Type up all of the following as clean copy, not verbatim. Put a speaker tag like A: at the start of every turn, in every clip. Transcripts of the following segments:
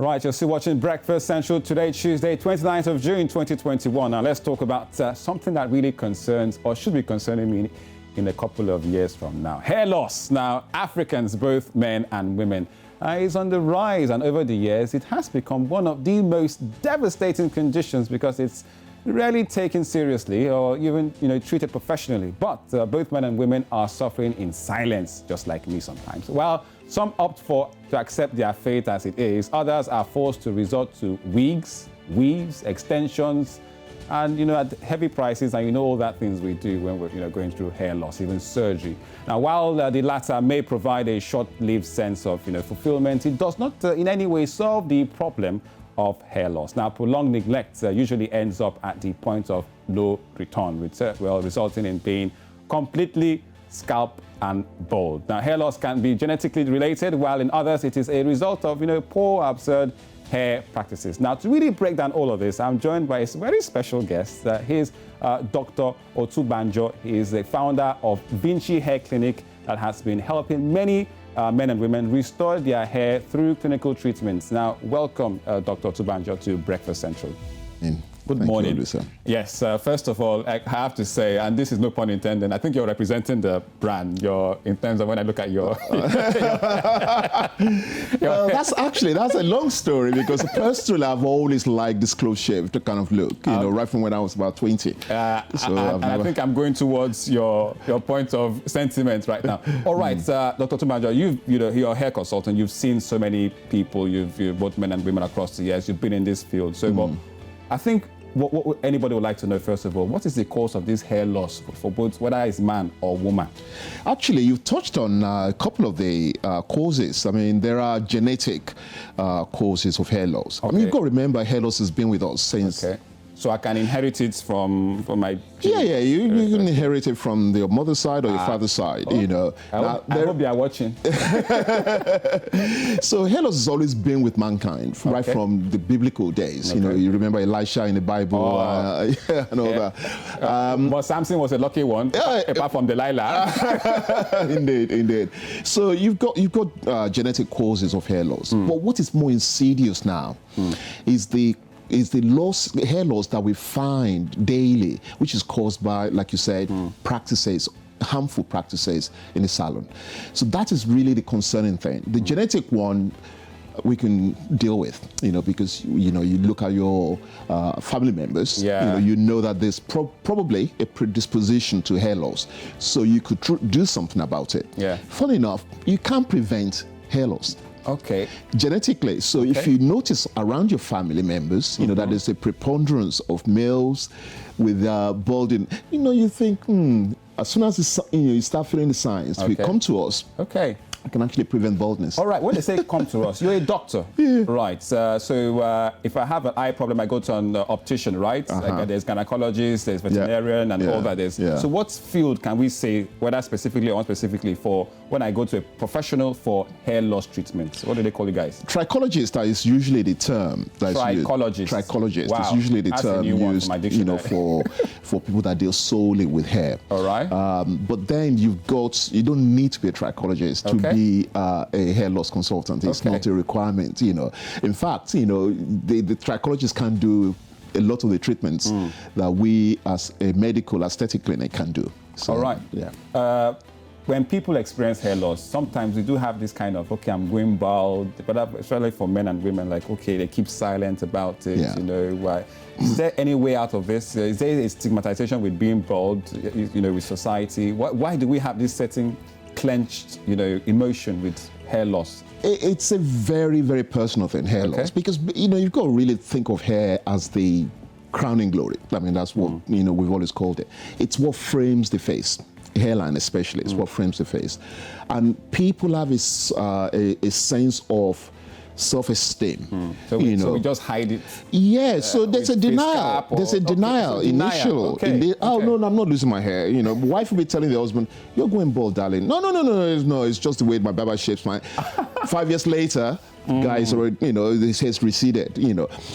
A: Right, you're still watching Breakfast Central today, Tuesday, 29th of June, 2021. Now, let's talk about something that really concerns or should be concerning me in a couple of years from now. Hair loss. Now, Africans, both men and women, is on the rise. And over the years, it has become one of the most devastating conditions because it's rarely taken seriously or even, treated professionally. But both men and women are suffering in silence, just like me sometimes. While some opt to accept their fate as it is, others are forced to resort to wigs, weaves, extensions, and at heavy prices, and all that things we do when we're going through hair loss, even surgery. Now, while the latter may provide a short-lived sense of fulfillment, it does not in any way solve the problem of hair loss. Now, prolonged neglect usually ends up at the point of no return, resulting in being completely scalp and bald. Now, hair loss can be genetically related, while in others it is a result of poor, absurd hair practices. Now, to really break down all of this, I'm joined by a very special guest. He's Dr. Otubanjo. He is the founder of Vinci Hair Clinic that has been helping many men and women restore their hair through clinical treatments. Now, welcome, Dr. Otubanjo, to Breakfast Central. Good morning.
B: You,
A: yes, first of all, I have to say, and this is no pun intended, I think you're representing the brand. In terms of when I look at your...
B: Well, that's a long story because personally, I've always liked this close-shaved kind of look, right from when I was about 20.
A: I think I'm going towards your point of sentiment right now. All right, Dr. Otubanjo, you're a hair consultant. You've seen so many people, you've both men and women across the years. You've been in this field. So, well, I think what anybody would like to know, first of all, what is the cause of this hair loss for both, whether it's man or woman?
B: Actually, you've touched on a couple of the causes. I mean, there are genetic causes of hair loss.
A: Okay.
B: I mean, you've got to remember hair loss has been with us since...
A: Okay. So I can inherit it from my...
B: Yeah, you can inherit it from your mother's side or your father's side,
A: I hope they are watching.
B: So hair loss has always been with mankind, right from the biblical days.
A: Okay.
B: You remember Elisha in the Bible and all that.
A: But Samson was a lucky one, apart from Delilah.
B: Indeed. So you've got genetic causes of hair loss. But what is more insidious now is the hair loss that we find daily, which is caused by, like you said, harmful practices in the salon. So that is really the concerning thing. The genetic one we can deal with, because you look at your family members, you know that there's probably a predisposition to hair loss, so you could do something about it. Funny enough, you can't prevent hair loss.
A: Okay.
B: Genetically. So if you notice around your family members, that there's a preponderance of males with balding, you think, as soon as you start feeling the signs, we come to us.
A: Okay.
B: I can actually prevent baldness.
A: All right, when they say come to us, you're a doctor, right? So if I have an eye problem, I go to an optician, right? Like, there's gynecologists, there's veterinarian, and all that. So what field can we say, whether specifically or unspecifically, for when I go to a professional for hair loss treatment? What do they call you guys?
B: Trichologist is usually the term that's
A: Trichologist.
B: used. Trichologist
A: is
B: usually the term used, for people that deal solely with hair.
A: All right.
B: But then you don't need to be a trichologist to be a hair loss consultant. It's not a requirement, In fact, the trichologist can do a lot of the treatments that we as a medical aesthetic clinic can do. So,
A: all right. Yeah. When people experience hair loss, sometimes we do have this kind of, I'm going bald, but especially for men and women, like, they keep silent about it, why? Is there any way out of this? Is there a stigmatization with being bald, with society? Why do we have this certain clenched, emotion with hair loss?
B: It's a very, very personal thing, hair loss, because, you've got to really think of hair as the crowning glory. I mean, that's what, we've always called it. It's what frames the face. Hairline especially is what frames the face. And people have a sense of self-esteem.
A: So we just hide it.
B: Yeah, so there's a denial. There's a denial, initial. Oh, no, I'm not losing my hair. Wife will be telling the husband, you're going bald, darling. No, it's just the way my barber shapes my... 5 years later, Guys already, his hair's receded,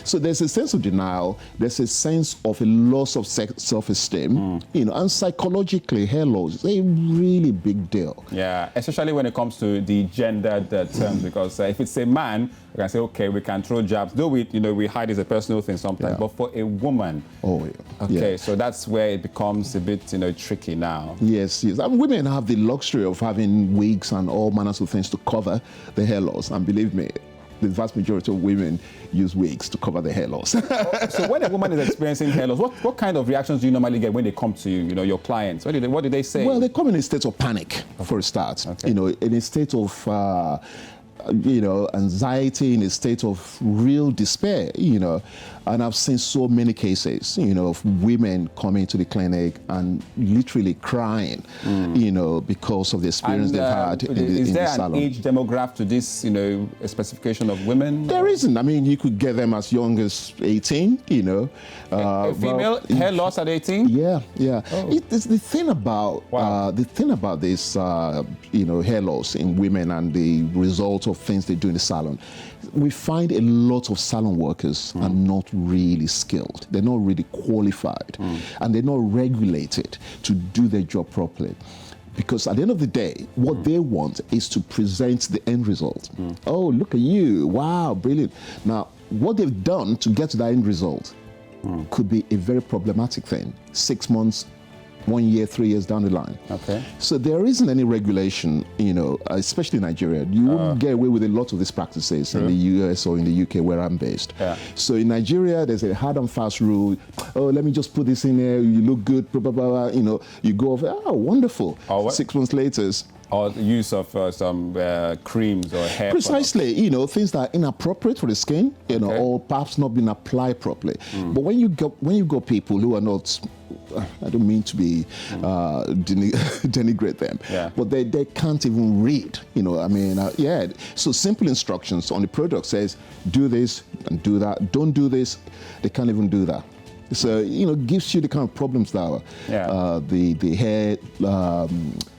B: So there's a sense of denial. There's a sense of a loss of self-esteem, and psychologically, hair loss is a really big deal.
A: Yeah, especially when it comes to the gendered terms, because if it's a man, we can say, okay, we can throw jabs, though we hide as a personal thing sometimes, but for a woman, okay, so that's where it becomes a bit, tricky now.
B: Yes. And women have the luxury of having wigs and all manners of things to cover the hair loss, and believe me, the vast majority of women use wigs to cover their hair loss.
A: So when a woman is experiencing hair loss, what kind of reactions do you normally get when they come to you, your clients? What do they say?
B: Well, they come in a state of panic, for a start.
A: Okay.
B: In a state of anxiety, in a state of real despair, and I've seen so many cases, of women coming to the clinic and literally crying, because of the experience they've had in the salon.
A: Is there an age demographic to this, a specification of women?
B: There isn't. I mean, you could get them as young as 18,
A: A female hair loss at 18?
B: Yeah.
A: Oh.
B: It's the thing about this, hair loss in women and the result of things they do in the salon. We find a lot of salon workers are not really skilled. They're not really qualified, and they're not regulated to do their job properly. Because at the end of the day, what they want is to present the end result. Oh, look at you. Wow, brilliant. Now, what they've done to get to that end result could be a very problematic thing. 6 months, 1 year, 3 years down the line.
A: Okay.
B: So there isn't any regulation, especially in Nigeria. You wouldn't get away with a lot of these practices in the US or in the UK where I'm based.
A: Yeah.
B: So in Nigeria, there's a hard and fast rule. Oh, let me just put this in there. You look good, blah, blah, blah. You go off, oh, wonderful. 6 months later.
A: Or the use of some creams or hair
B: Precisely,
A: products.
B: Things that are inappropriate for the skin, or perhaps not being applied properly. But when you got people who are not, I don't mean to be denigrate them, but they can't even read. So simple instructions on the product says, do this and do that. Don't do this. They can't even do that. So, gives you the kind of problems that the hair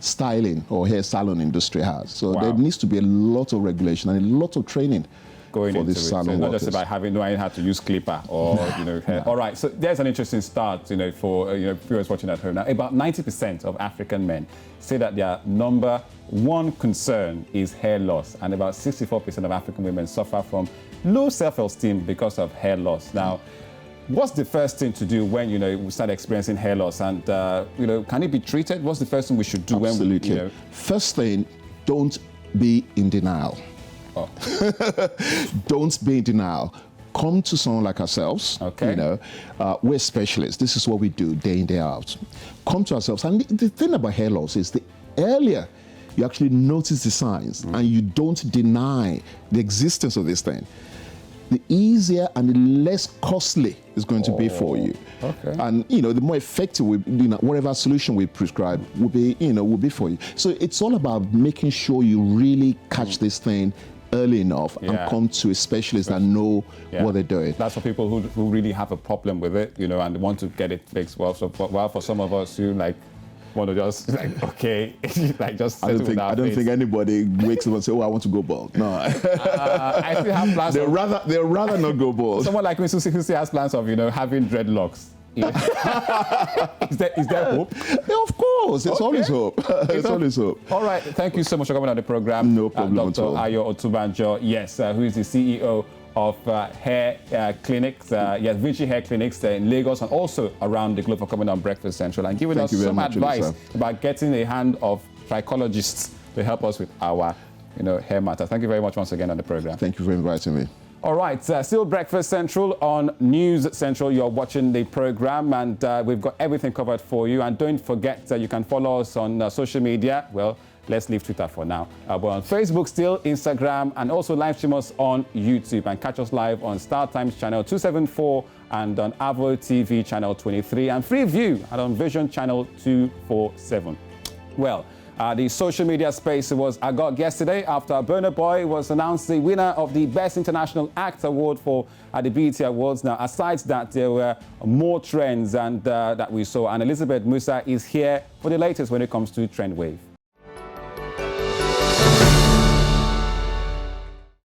B: styling or hair salon industry has. So there needs to be a lot of regulation and a lot lot of training
A: going
B: for
A: into
B: this
A: it.
B: salon
A: So it's not
B: workers.
A: just about knowing how to use clipper or hair. All right, so there's an interesting start, for viewers watching at home now. About 90% of African men say that their number one concern is hair loss, and about 64% of African women suffer from low self-esteem because of hair loss. Now, what's the first thing to do when we start experiencing hair loss, and can it be treated? What's the first thing we should do?
B: Absolutely.
A: When we,
B: First thing, don't be in denial.
A: Oh.
B: Don't be in denial. Come to someone like ourselves.
A: Okay.
B: We're specialists. This is what we do day in, day out. Come to ourselves. And the thing about hair loss is the earlier you actually notice the signs and you don't deny the existence of this thing, the easier and the less costly it's going to be for you.
A: Okay.
B: And the more effective whatever solution we prescribe will be for you. So it's all about making sure you really catch this thing early enough and come to a specialist that know what they're doing.
A: That's for people who really have a problem with it, and want to get it fixed. Well, for some of us who want to just just
B: I don't think anybody wakes up and say, "Oh, I want to go bald." No,
A: I still have plans.
B: They'll rather not go bald.
A: Someone like me who still has plans of having dreadlocks. Is there hope?
B: Yeah, of course, there's always hope. There's always hope.
A: All right, thank you so much for coming on the program.
B: No problem at all.
A: Dr. Ayo Otubanjo, who is the CEO of hair clinics, Vinci Hair Clinics in Lagos and also around the globe, for coming on Breakfast Central and giving us some advice about getting a hand of trichologists to help us with our hair matters. Thank you very much once again on the program.
B: Thank you for inviting me.
A: All right, still Breakfast Central on News Central. You're watching the program, and we've got everything covered for you. And don't forget you can follow us on social media. Well, let's leave Twitter for now. We're on Facebook still, Instagram, and also live stream us on YouTube. And catch us live on Star Times channel 274 and on Avo TV channel 23 and Freeview and on Vision channel 247. Well, the social media space was agog yesterday after Burna Boy was announced the winner of the Best International Act Award for the BET Awards. Now, aside that, there were more trends and that we saw, and Elizabeth Musa is here for the latest when it comes to Trend Wave.